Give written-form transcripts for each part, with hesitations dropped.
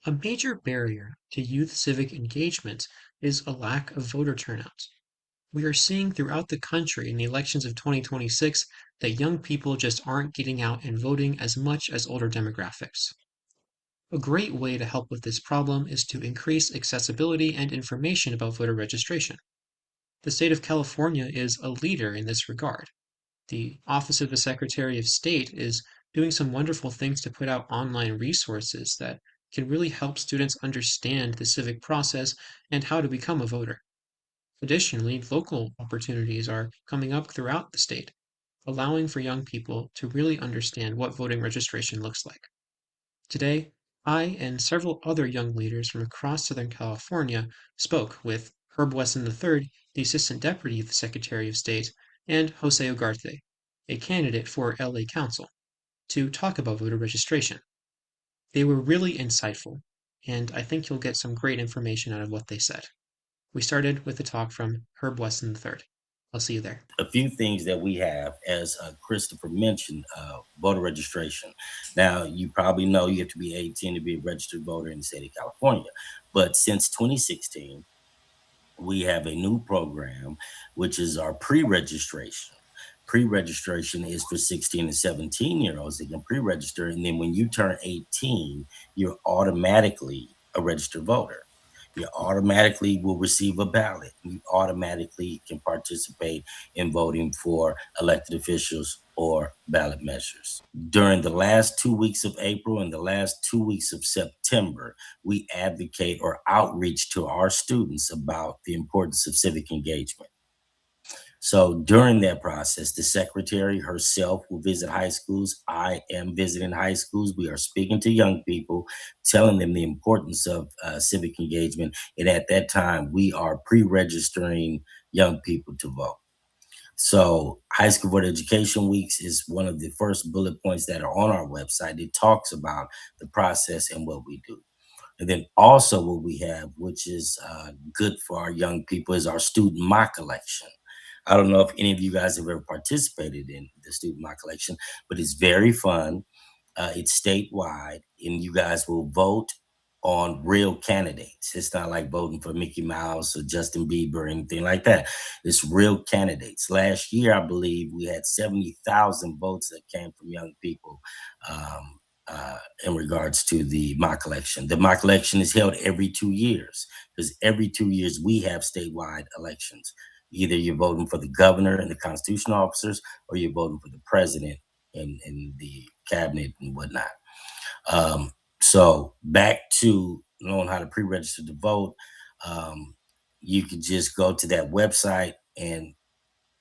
A major barrier to youth civic engagement is a lack of voter turnout. We are seeing throughout the country in the elections of 2026 that young people just aren't getting out and voting as much as older demographics. A great way to help with this problem is to increase accessibility and information about voter registration. The state of California is a leader in this regard. The Office of the Secretary of State is doing some wonderful things to put out online resources that can really help students understand the civic process and how to become a voter. Additionally, local opportunities are coming up throughout the state, allowing for young people to really understand what voting registration looks like. Today, I and several other young leaders from across Southern California spoke with Herb Wesson III, the Assistant Deputy Secretary of State, and Jose Ugarte, a candidate for LA Council, to talk about voter registration. They were really insightful, and I think you'll get some great information out of what they said. We started with a talk from Herb Wesson III. I'll see you there. A few things that we have, as Christopher mentioned, voter registration. Now, you probably know you have to be 18 to be a registered voter in the state of California. But since 2016, we have a new program, which is our pre-registration. Pre-registration is for 16 and 17-year-olds. They can pre-register, and then when you turn 18, you're automatically a registered voter. You automatically will receive a ballot. You automatically can participate in voting for elected officials or ballot measures. During the last 2 weeks of April and the last 2 weeks of September, we advocate or outreach to our students about the importance of civic engagement. So during that process, the secretary herself will visit high schools. I am visiting high schools. We are speaking to young people, telling them the importance of civic engagement. And at that time, we are pre registering young people to vote. So, High School Board Education Weeks is one of the first bullet points that are on our website. It talks about the process and what we do. And then also, what we have, which is good for our young people, is our student mock election. I don't know if any of you guys have ever participated in the student mock election, but it's very fun. It's statewide, and you guys will vote on real candidates. It's not like voting for Mickey Mouse or Justin Bieber or anything like that. It's real candidates. Last year, I believe we had 70,000 votes that came from young people in regards to the mock election. The mock election is held every 2 years because every 2 years we have statewide elections. Either you're voting for the governor and the constitutional officers, or you're voting for the president and the cabinet and whatnot. So back to knowing how to pre-register to vote, um, you could just go to that website and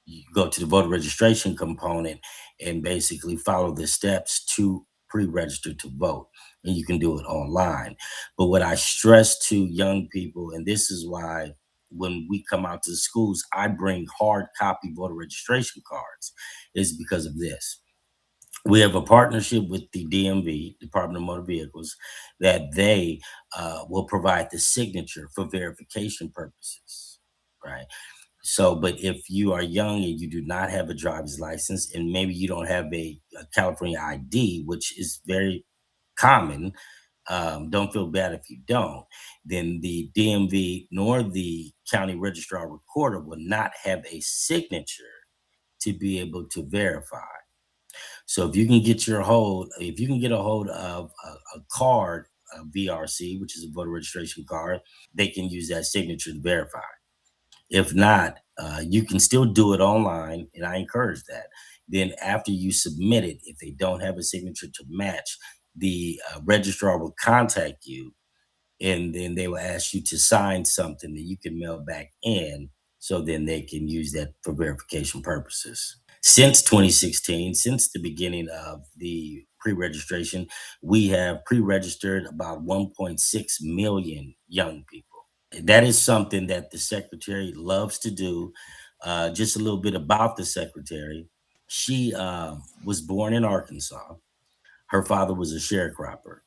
you go to the voter registration component and basically follow the steps to pre-register to vote, and you can do it online. But what I stress to young people, and this is why when we come out to the schools I bring hard copy voter registration cards, is because of this. We have a partnership with the DMV, Department of Motor Vehicles, that they will provide the signature for verification purposes, right? So, but if you are young and you do not have a driver's license, and maybe you don't have a California ID, which is very common, don't feel bad if you don't, then the DMV nor the county registrar recorder will not have a signature to be able to verify. So if you can get a hold of a card, a VRC, which is a voter registration card, they can use that signature to verify. If not, you can still do it online, and I encourage that. Then, after you submit it, if they don't have a signature to match, the registrar will contact you, and then they will ask you to sign something that you can mail back in, so then they can use that for verification purposes. Since 2016, since the beginning of the pre registration, we have pre registered about 1.6 million young people. That is something that the secretary loves to do. Just a little bit about the secretary. She was born in Arkansas. Her father was a sharecropper.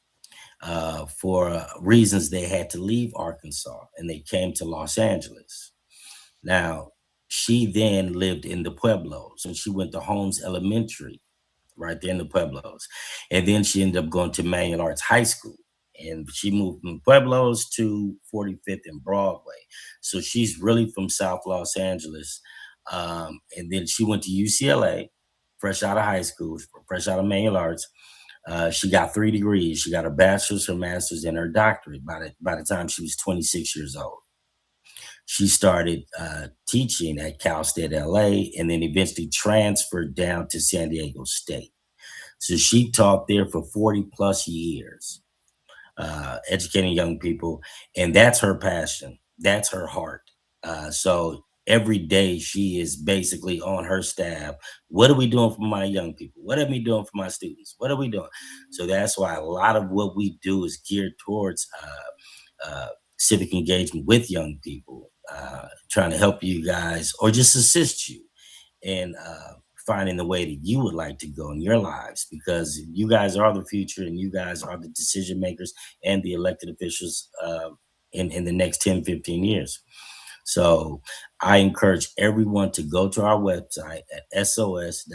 For reasons, they had to leave Arkansas and they came to Los Angeles. Now, she then lived in the Pueblos and she went to Holmes Elementary right there in the Pueblos. And then she ended up going to Manual Arts High School. and she moved from Pueblos to 45th and Broadway. So she's really from South Los Angeles. And then she went to UCLA, fresh out of high school, fresh out of manual arts. She got 3 degrees. She got her bachelor's, her master's, and her doctorate by the time she was 26 years old. She started teaching at Cal State LA and then eventually transferred down to San Diego State. So she taught there for 40 plus years, educating young people. And that's her passion, that's her heart. So every day she is basically on her staff. What are we doing for my young people? What are we doing for my students? What are we doing? So that's why a lot of what we do is geared towards civic engagement with young people, trying to help you guys or just assist you in finding the way that you would like to go in your lives, because you guys are the future and you guys are the decision makers and the elected officials in the next 10, 15 years. So I encourage everyone to go to our website at sos.ca.gov,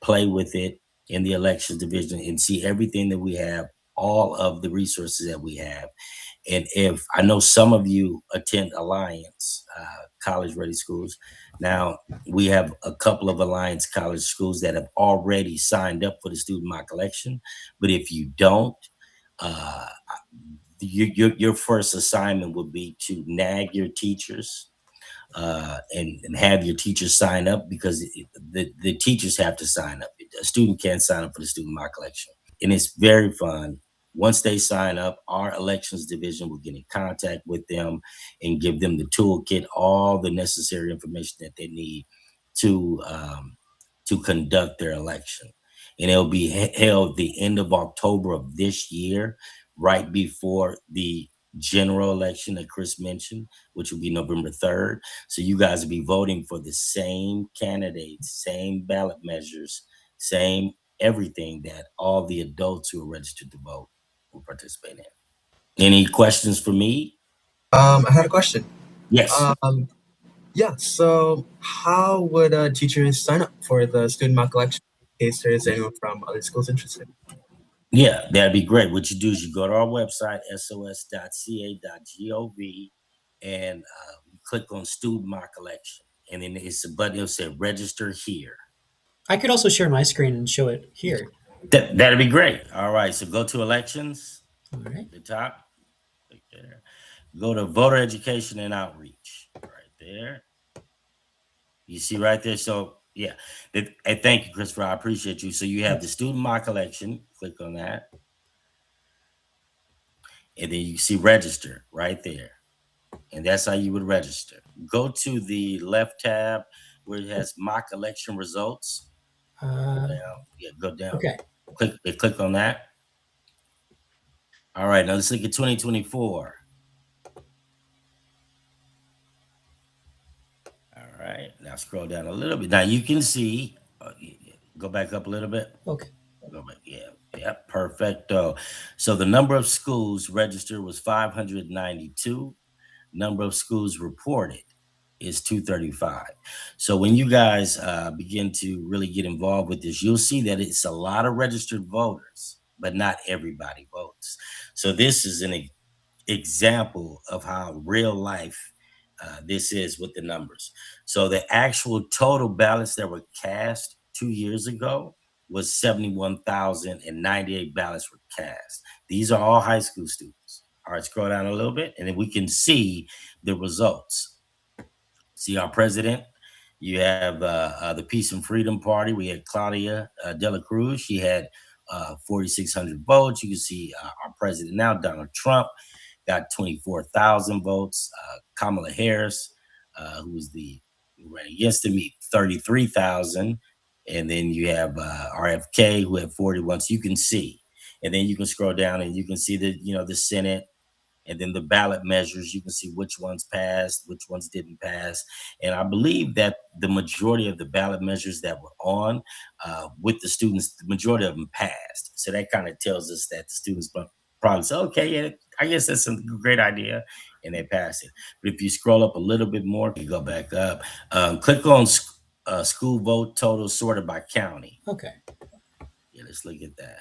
play with it in the elections division and see everything that we have, all of the resources that we have. And if I know some of you attend Alliance college ready schools, now we have a couple of Alliance college schools that have already signed up for the student mock election. But if you don't, uh, your first assignment would be to nag your teachers, and have your teachers sign up, because the teachers have to sign up. A student can't sign up for the student mock election, and it's very fun. Once they sign up, our elections division will get in contact with them and give them the toolkit, all the necessary information that they need to conduct their election. And it'll be held the end of October of this year, right before the general election that Chris mentioned, which will be November 3rd. So you guys will be voting for the same candidates, same ballot measures, same everything that all the adults who are registered to vote will participate in. Any questions for me? I had a question. Yes. Um, yeah, so how would teachers sign up for the student mock election in case there is anyone from other schools interested? Yeah, that'd be great. What you do is you go to our website, sos.ca.gov, and you click on student mock election. And then it's a button, it'll say register here. I could also share my screen and show it here. That'd be great. All right, so go to elections, All right. the top, click there. Go to voter education and outreach, right there. You see right there. So yeah, and thank you, Christopher. I appreciate you. So you have the student mock election. Click on that, and then you see register right there, and that's how you would register. Go to the left tab where it has mock election results. Go Uh, down. Yeah, go down. okay. Click on that. All right, now let's look at 2024. All right, now scroll down a little bit. Now you can see, go back up a little bit. Okay. Go back. Yeah, yeah, perfecto. So the number of schools registered was 592. Number of schools reported is 235. So when you guys begin to really get involved with this, you'll see that it's a lot of registered voters, but not everybody votes. So this is an example of how real life this is with the numbers. So the actual total ballots that were cast 2 years ago was 71,098 ballots were cast. These are all high school students. All right, scroll down a little bit, and then we can see the results. See our president. You have the Peace and Freedom Party. We had Claudia De La Cruz. She had 4,600 votes. You can see our president now, Donald Trump, got 24,000 votes. Kamala Harris, who ran against him, 33,000. And then you have RFK, who had 41. So you can see. And then you can scroll down and you can see the Senate, and then the ballot measures. You can see which ones passed, which ones didn't pass. And I believe that the majority of the ballot measures that were on with the students, the majority of them passed. So that kind of tells us that the students probably say, okay, yeah, I guess that's a great idea. And they pass it. But if you scroll up a little bit more, you go back up, click on school vote total sorted by county. Okay. Yeah, let's look at that.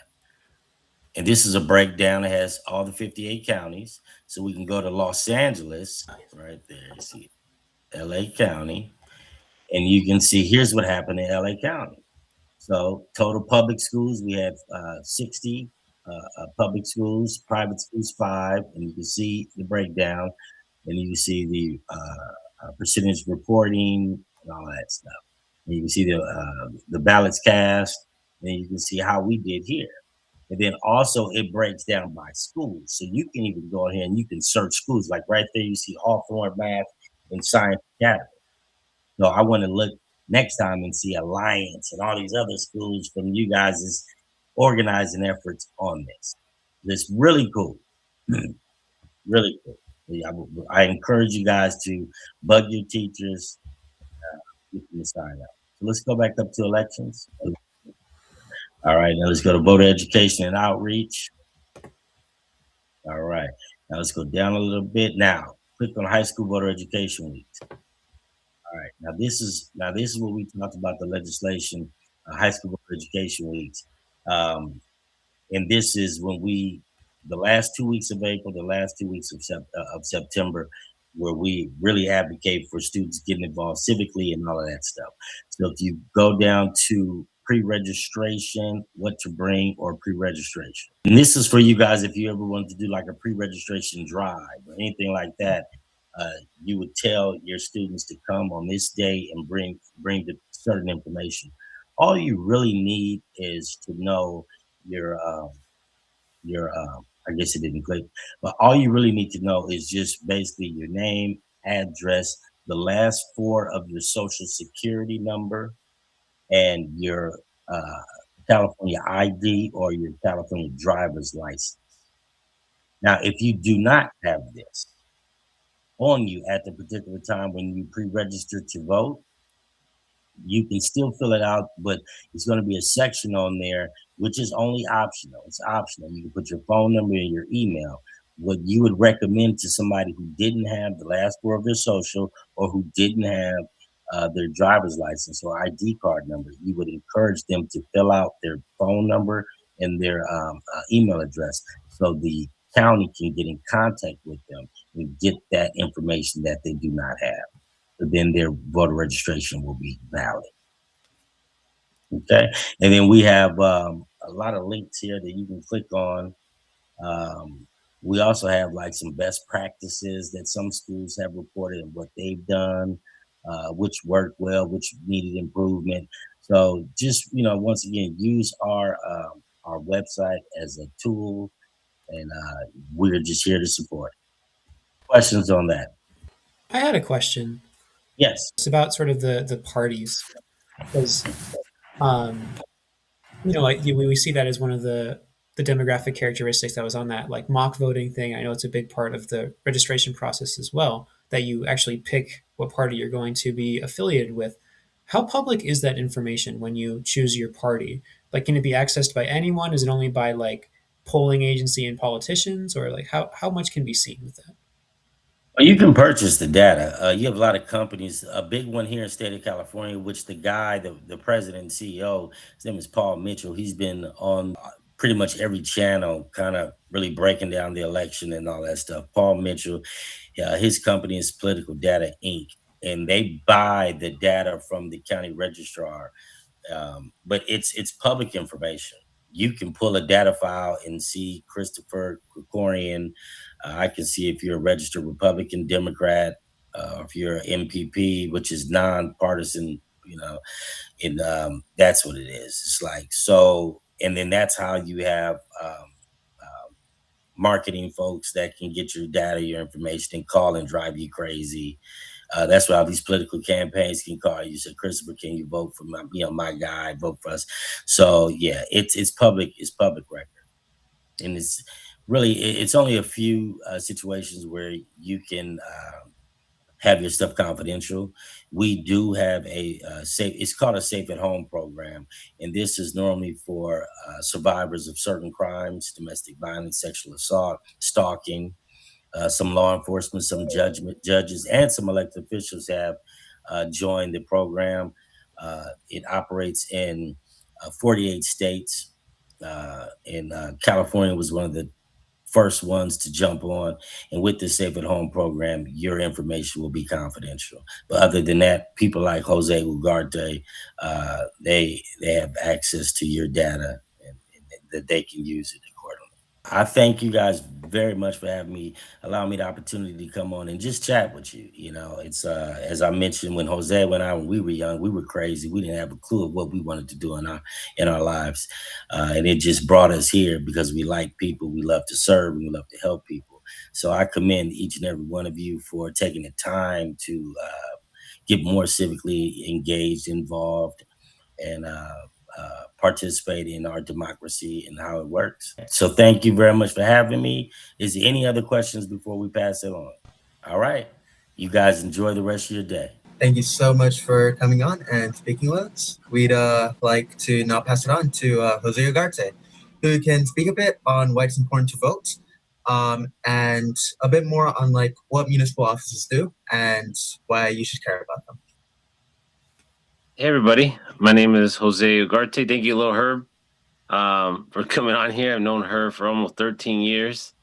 And this is a breakdown that has all the 58 counties. So we can go to Los Angeles right there. You see LA County. And you can see here's what happened in LA County. So total public schools, we have 60 public schools, private schools 5, and you can see the breakdown, and you can see the percentage reporting and all that stuff. And you can see the ballots cast, and you can see how we did here. And then also it breaks down by schools. So you can even go ahead and you can search schools. Like right there, you see Hawthorne Math and Science Academy. So I want to look next time and see Alliance and all these other schools from you guys' organizing efforts on this. It's really cool. Really cool. Yeah, I encourage you guys to bug your teachers, get them to sign up. So let's go back up to elections. All right, now let's go to voter education and outreach. All right, now let's go down a little bit. Now, click on high school voter education weeks. All right, now this is what we talked about the legislation, high school voter education weeks, um, and this is when the last 2 weeks of April, the last 2 weeks of September, where we really advocate for students getting involved civically and all of that stuff. So if you go down to pre-registration, what to bring, or pre-registration, and this is for you guys if you ever wanted to do like a pre-registration drive or anything like that. Uh, you would tell your students to come on this day and bring the certain information. All you really need is to know your I guess it didn't click, but all you really need to know is just basically your name, address, the last 4 of your social security number, and your uh, California ID or your California driver's license. Now, if you do not have this on you at the particular time when you pre-register to vote, you can still fill it out, but it's going to be a section on there which is only optional. It's optional. You can put your phone number and your email. What you would recommend to somebody who didn't have the last 4 of their social or who didn't have their driver's license or ID card number, you would encourage them to fill out their phone number and their email address so the county can get in contact with them and get that information that they do not have. So then their voter registration will be valid. Okay, and then we have a lot of links here that you can click on. Um, we also have like some best practices that some schools have reported and what they've done, which worked well, which needed improvement. So just once again, use our website as a tool, and we're just here to support. Questions on that? I had a question. Yes. It's about sort of the parties, because um, like we see that as one of the demographic characteristics that was on that like mock voting thing. I know it's a big part of the registration process as well, that you actually pick what party you're going to be affiliated with. How public is that information when you choose your party? Like, can it be accessed by anyone? Is it only by like polling agency and politicians, or like how much can be seen with that? Well, you can purchase the data. You have a lot of companies. A big one here in the state of California, which the president and CEO, his name is Paul Mitchell. He's been on pretty much every channel, kind of really breaking down the election and all that stuff. Paul Mitchell, his company is Political Data Inc., and they buy the data from the county registrar, but it's public information. You can pull a data file and see Christopher Krikorian. I can see if you're a registered Republican, Democrat, if you're an MPP, which is nonpartisan, and that's what it is. It's like so, and then that's how you have marketing folks that can get your data, your information, and call and drive you crazy. That's why all these political campaigns can call you. Say, Christopher, can you vote for my guy? Vote for us. So yeah, it's public. It's public record, and it's only a few situations where you can have your stuff confidential. We do have a safe. It's called a safe at home program, and this is normally for survivors of certain crimes: domestic violence, sexual assault, stalking. Some law enforcement, some judges, and some elected officials have joined the program. It operates in 48 states. and California was one of the first ones to jump on. And with the Safe at Home program, your information will be confidential. But other than that, people like Jose Ugarte, they have access to your data, and that they can use it accordingly. I thank you guys very much for having me, allowing me the opportunity to come on and just chat with you. You know, it's as I mentioned when Jose went out when we were young, we were crazy. We didn't have a clue of what we wanted to do in our lives, and it just brought us here because we like people, we love to serve, and we love to help people. So I commend each and every one of you for taking the time to get more civically engaged, involved, and participate in our democracy and how it works. So thank you very much for having me. Is there any other questions before we pass it on? All right. You guys enjoy the rest of your day. Thank you so much for coming on and speaking with us. We'd like to now pass it on to Jose Ugarte, who can speak a bit on why it's important to vote, and a bit more on like what municipal offices do and why you should care about them. Hey everybody, my name is Jose Ugarte. Thank you, Lil Herb, for coming on here. I've known Herb for almost 13 years.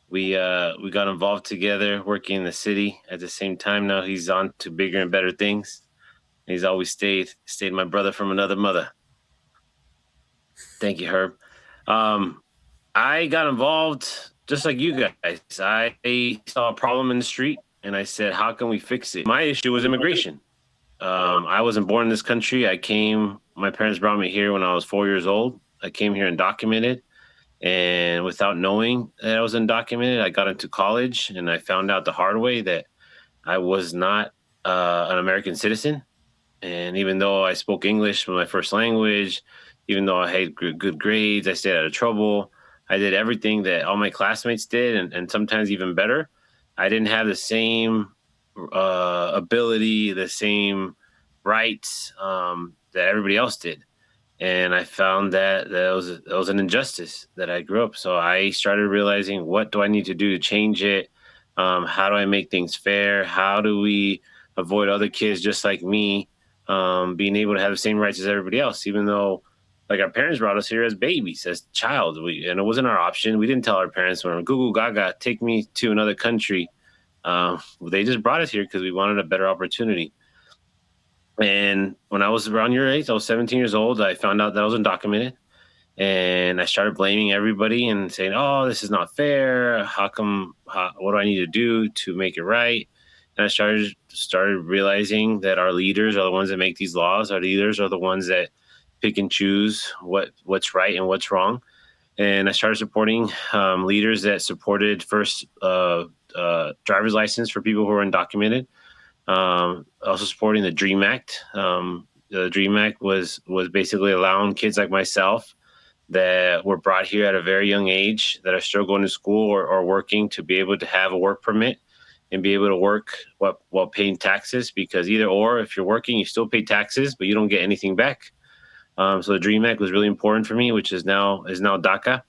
We got involved together working in the city. At the same time, now he's on to bigger and better things. He's always stayed my brother from another mother. Thank you, Herb. I got involved just like you guys. I saw a problem in the street and I said, how can we fix it? My issue was immigration. I wasn't born in this country. My parents brought me here when I was 4 years old. I came here undocumented. And without knowing that I was undocumented, I got into college and I found out the hard way that I was not an American citizen. And even though I spoke English was my first language, even though I had good grades, I stayed out of trouble. I did everything that all my classmates did, and sometimes even better. I didn't have the same ability, the same rights that everybody else did. And I found that was an injustice that I grew up. So I started realizing, what do I need to do to change it? How do I make things fair? How do we avoid other kids just like me being able to have the same rights as everybody else, even though like our parents brought us here as babies, as child, and it wasn't our option. We didn't tell our parents when Google Gaga, take me to another country. They just brought us here because we wanted a better opportunity. And when I was around your age, I was 17 years old, I found out that I was undocumented. And I started blaming everybody and saying, oh, this is not fair. What do I need to do to make it right? And I started realizing that our leaders are the ones that make these laws. Our leaders are the ones that pick and choose what's right and what's wrong. And I started supporting leaders that supported first driver's license for people who are undocumented. Also supporting the DREAM Act. The DREAM Act was basically allowing kids like myself that were brought here at a very young age, that are still going to school or working, to be able to have a work permit and be able to work while paying taxes. Because either or, if you're working, you still pay taxes, but you don't get anything back. So the DREAM Act was really important for me, which is now DACA,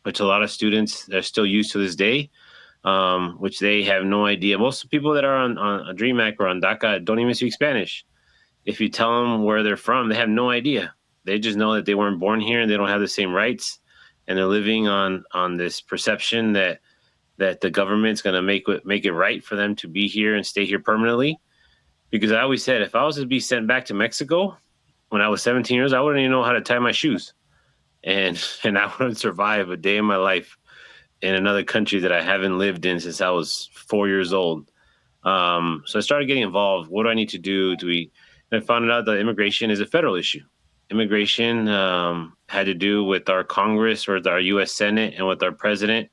which a lot of students are still used to this day. Which they have no idea. Most people that are on a DREAM Act or on DACA don't even speak Spanish. If you tell them where they're from, they have no idea. They just know that they weren't born here and they don't have the same rights. And they're living on this perception that the government's going to make it right for them to be here and stay here permanently. Because I always said, if I was to be sent back to Mexico when I was 17 years, I wouldn't even know how to tie my shoes. And I wouldn't survive a day in my life in another country that I haven't lived in since I was 4 years old. So I started getting involved. What do I need to do? And I found out that immigration is a federal issue. Immigration had to do with our Congress, or with our U.S. Senate, and with our president.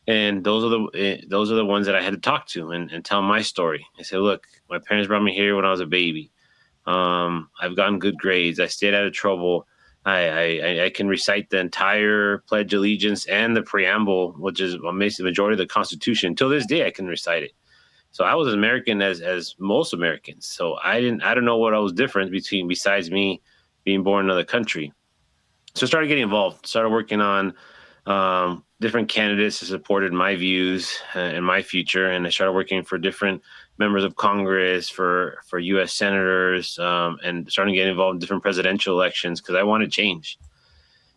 And those are the ones that I had to talk to and tell my story. I said, look, my parents brought me here when I was a baby. I've gotten good grades. I stayed out of trouble. I can recite the entire Pledge of Allegiance and the preamble, which is the majority of the Constitution. Till this day, I can recite it. So I was as American as most Americans. So I don't know what I was different besides me being born in another country. So I started getting involved, started working on different candidates that supported my views and my future. And I started working for different members of Congress, for U.S. senators, and starting to get involved in different presidential elections because I wanted change.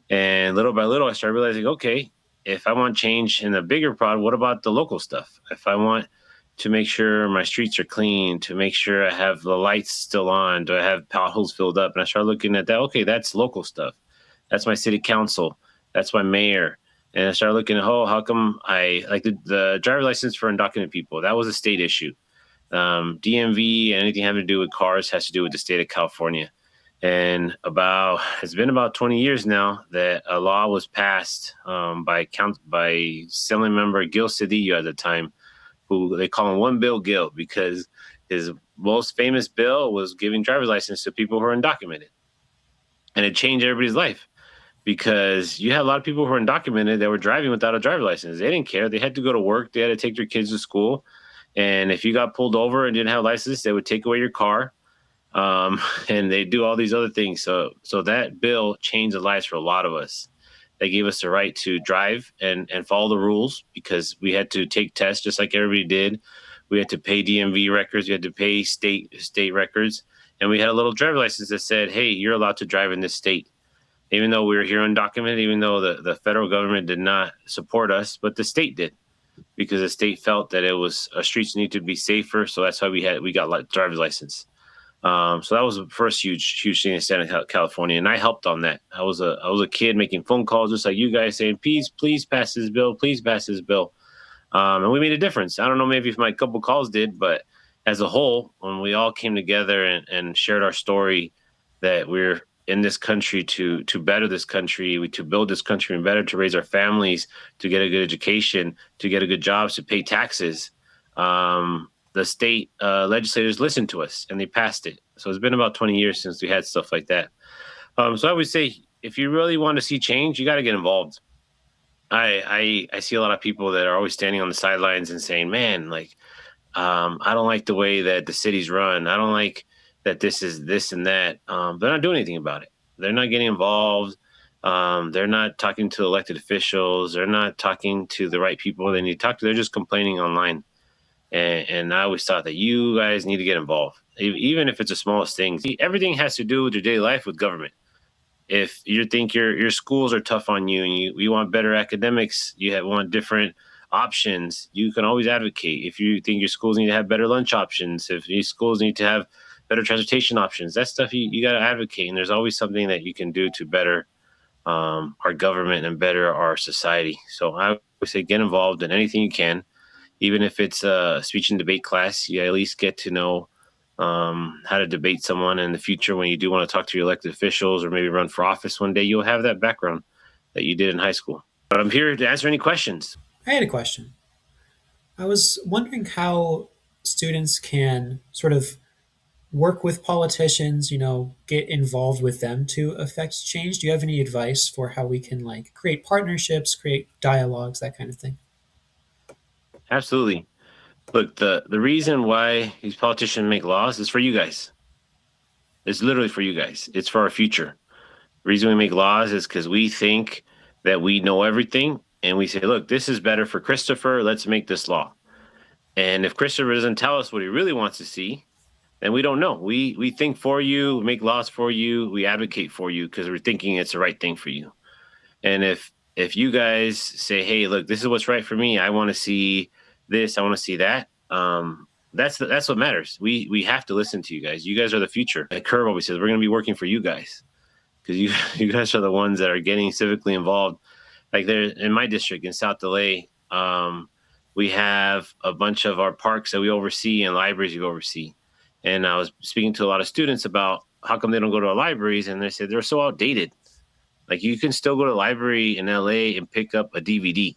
And little by little, I started realizing, okay, if I want change in the bigger problem, what about the local stuff? If I want to make sure my streets are clean, to make sure I have the lights still on, do I have potholes filled up? And I started looking at that. Okay, that's local stuff. That's my city council. That's my mayor. And I started looking at, oh, how come I like the driver license for undocumented people? That was a state issue. DMV and anything having to do with cars has to do with the state of California. And it's been about 20 years now that a law was passed by Assembly Member Gil Cedillo at the time, who they call him One Bill Gil because his most famous bill was giving driver's license to people who are undocumented. And it changed everybody's life because you had a lot of people who were undocumented that were driving without a driver's license. They didn't care. They had to go to work. They had to take their kids to school. And if you got pulled over and didn't have a license, they would take away your car. And they do all these other things. So that bill changed the lives for a lot of us. They gave us the right to drive and follow the rules because we had to take tests just like everybody did. We had to pay DMV records. We had to pay state records. And we had a little driver license that said, hey, you're allowed to drive in this state. Even though we were here undocumented, even though the federal government did not support us, but the state did. Because the state felt that streets need to be safer. So that's why we got driver's license. So that was the first huge thing in the state of California, and I helped on that. I was a kid making phone calls just like you guys, saying, please pass this bill, please pass this bill, and we made a difference. I don't know, maybe if my couple calls did, but as a whole, when we all came together and shared our story that we're in this country to better this country, to build this country and better, to raise our families, to get a good education, to get a good jobs, to pay taxes. The state legislators listened to us and they passed it. So it's been about 20 years since we had stuff like that. So I would say, if you really want to see change, you got to get involved. I see a lot of people that are always standing on the sidelines and saying, man, like, I don't like the way that the city's run. I don't like that this is this and that. They're not doing anything about it. They're not getting involved. They're not talking to elected officials. They're not talking to the right people they need to talk to. They're just complaining online. And I always thought that you guys need to get involved, even if it's the smallest things. Everything has to do with your daily life with government. If you think your schools are tough on you and you want better academics, want different options, you can always advocate. If you think your schools need to have better lunch options, if these schools need to have better transportation options, that stuff you got to advocate. And there's always something that you can do to better our government and better our society. So I would say get involved in anything you can. Even if it's a speech and debate class, you at least get to know how to debate someone in the future. When you do want to talk to your elected officials or maybe run for office one day, you'll have that background that you did in high school. But I'm here to answer any questions. I had a question. I was wondering how students can sort of work with politicians, get involved with them to affect change. Do you have any advice for how we can create partnerships, create dialogues, that kind of thing? Absolutely. Look, the reason why these politicians make laws is for you guys. It's literally for you guys. It's for our future. The reason we make laws is because we think that we know everything, and we say, look, this is better for Christopher. Let's make this law. And if Christopher doesn't tell us what he really wants to see, then we don't know. We think for you, we make laws for you, we advocate for you because we're thinking it's the right thing for you. And if you guys say, hey, look, this is what's right for me, I want to see this, I want to see that. That's what matters. We have to listen to you guys. You guys are the future. At Curve always says we're going to be working for you guys because you guys are the ones that are getting civically involved. Like there in my district in South LA, we have a bunch of our parks that we oversee and libraries we oversee. And I was speaking to a lot of students about how come they don't go to our libraries, and they said they're so outdated. Like you can still go to a library in LA and pick up a DVD.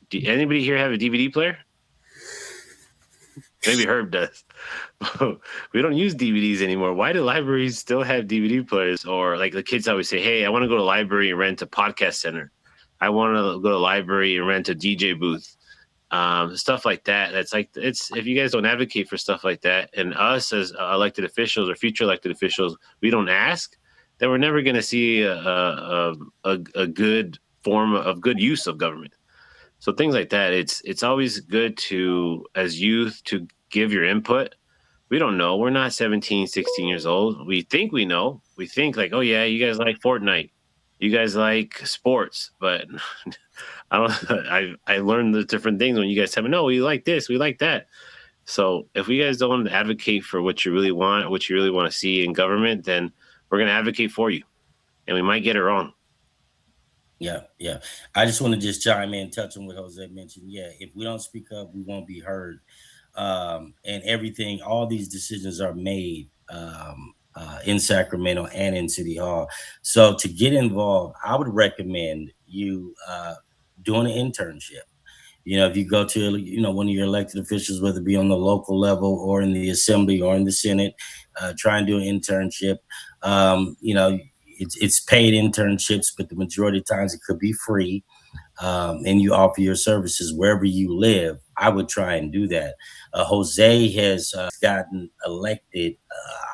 Do anybody here have a DVD player? Maybe Herb does. We don't use DVDs anymore. Why do libraries still have DVD players? Or like the kids always say, hey, I want to go to the library and rent a podcast center. I want to go to the library and rent a DJ booth. Stuff like that. That's like, if you guys don't advocate for stuff like that, and us as elected officials or future elected officials, we don't ask, then we're never going to see a good form of good use of government. So things like that, it's always good to, as youth, to give your input. We don't know. We're not 17, 16 years old. We think we know. We think like, oh yeah, you guys like Fortnite. you guys like sports, but I don't. I learned the different things when you guys tell me, no, we like this, we like that. So if we guys don't advocate for what you really want, what you really want to see in government, then we're going to advocate for you, and we might get it wrong. Yeah, yeah. I just want to just chime in, touching what Jose mentioned. Yeah, if we don't speak up, we won't be heard. And everything, all these decisions are made in Sacramento and in City Hall. So to get involved, I would recommend you doing an internship. If you go to, one of your elected officials, whether it be on the local level or in the assembly or in the Senate, try and do an internship. It's paid internships, but the majority of times it could be free. And you offer your services wherever you live. I would try and do that. Jose has gotten elected,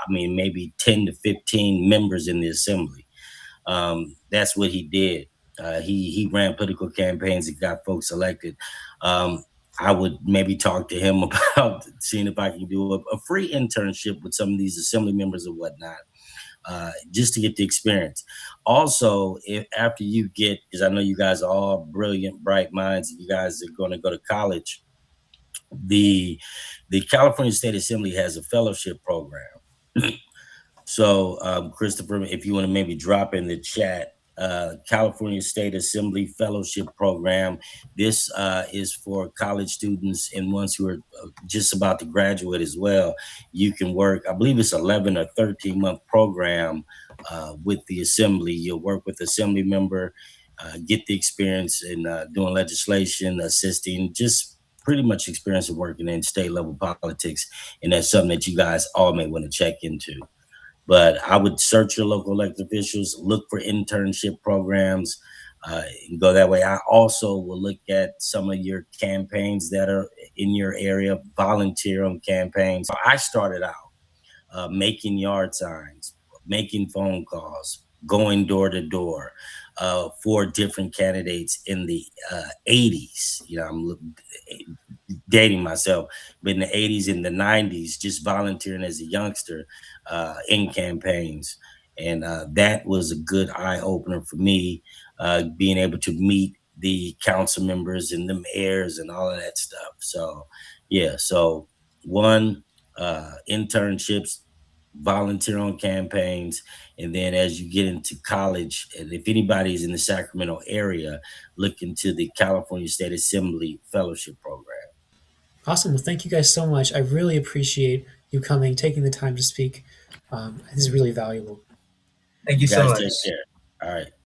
maybe 10 to 15 members in the assembly. That's what he did. He ran political campaigns and got folks elected. I would maybe talk to him about seeing if I can do a free internship with some of these assembly members or whatnot, just to get the experience. Also, if after you get, because I know you guys are all brilliant, bright minds, and you guys are going to go to college, the California State Assembly has a fellowship program. So, Christopher, if you want to maybe drop in the chat, California State Assembly Fellowship Program. This is for college students and ones who are just about to graduate as well. You can work, I believe it's 11 or 13-month program with the Assembly. You'll work with Assembly member, get the experience in doing legislation, assisting, just pretty much experience of working in state level politics. And that's something that you guys all may want to check into. But I would search your local elected officials, look for internship programs, and go that way. I also will look at some of your campaigns that are in your area, volunteer on campaigns. I started out making yard signs, making phone calls, going door to door for different candidates in the 80s. I'm dating myself, but in the 80s and the 90s, just volunteering as a youngster in campaigns. And that was a good eye opener for me, being able to meet the council members and the mayors and all of that stuff. So, yeah. So, one, internships, volunteer on campaigns, and then as you get into college, and if anybody's in the Sacramento area, look into the California State Assembly Fellowship Program. Awesome. Well, thank you guys so much. I really appreciate you coming, taking the time to speak. This is really valuable. Thank you You so guys much. take care. All right.